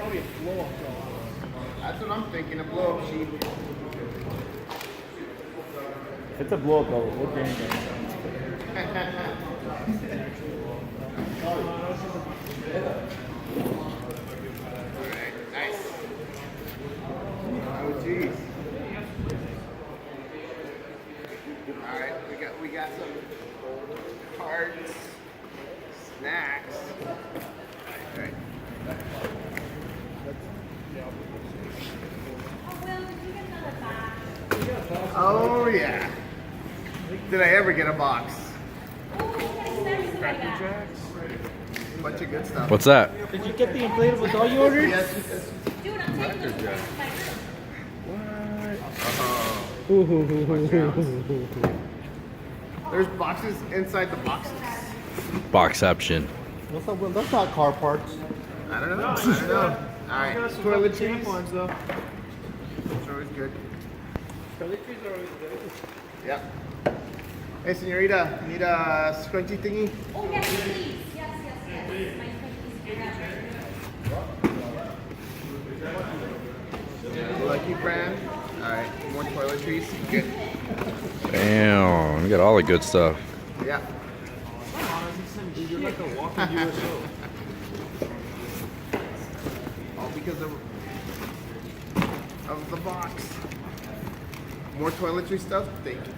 probably a blow-up dog. That's what I'm thinking, a blow-up sheep. If it's a blow-up dog, we'll game it. Alright, nice. Oh jeez. Alright, we got some cards, snacks. Alright. Oh yeah. Did I ever get a box? Cracker Jacks. Bunch of good stuff. What's that? Did you get the inflatable doll you ordered? Yes. Dude, I'm taking this to my room. There's boxes inside the boxes. Boxception. That's not car parts. I don't know. I don't know. Alright. Toiletries. Tampons, though. It's always good. Toiletries are always good. Yep. Hey, senorita, need a scrunchy thingy? Oh, yes, please. Yes. My cookies. Lucky brand. Alright, more toiletries. Good. Damn, we got all the good stuff. Yeah. You're like a walking USO. All because of the box. More toiletry stuff. Thank you.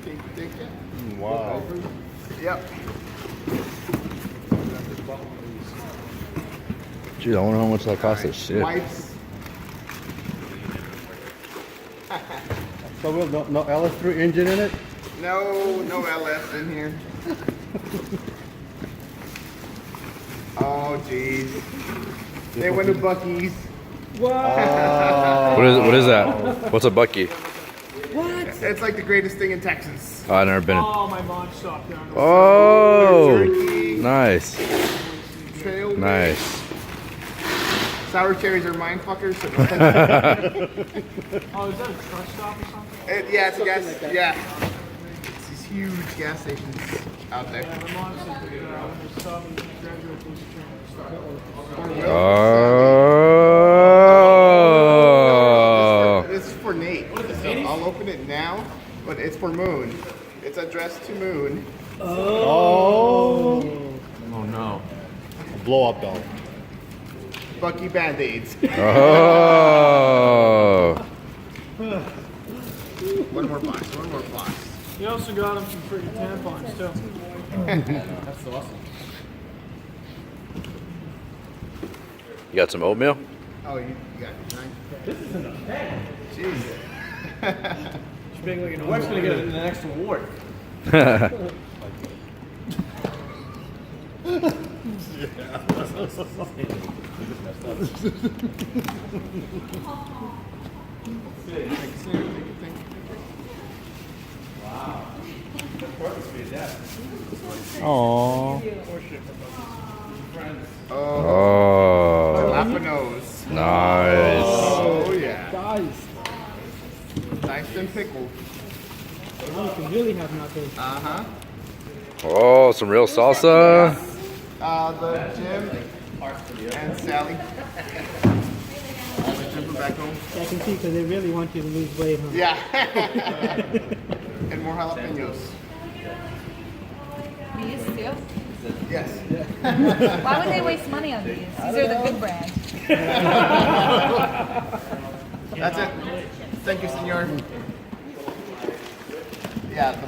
Wow. Yep. Dude, I wonder how much that cost to ship. Wipes. So no LS3 engine in it? No LS in here. Oh jeez. They went to Buc-ee's. What is that? What's a bucky? It's like the greatest thing in Texas. Oh, I've never been. Oh, my mom stopped down. Oh, Turkey, nice, trail mix. nice. Sour cherries are mine fuckers. Oh, is that a truck stop or something? Yeah, it's a gas. Yeah. It's these huge gas stations out there. Yeah, my mom said that when they saw me graduate police training, they started. Oh. This is for Nate. I'll open it now, but it's for Moon. It's addressed to Moon. Oh. Oh no. A blow-up dog. Bucky Band-Aids. Oh. One more box. You also got him some freaking tampons, too. That's awesome. You got some oatmeal? Oh, you got 9. This isn't a bag. Jeez. Your wife's gonna get the next award. Aww. Oh. Oh. Jalapenos. Nice. Oh, yeah. Guys, Diced and pickled. now you can really have nachos. Uh-huh. Oh, some real salsa. The Jim and Sally. The Jim from back home. I can see because they really want you to lose weight, huh? Yeah. And more jalapenos. These too? Yes. Why would they waste money on these? These are the good brand. That's it. Thank you, senor. Yeah, the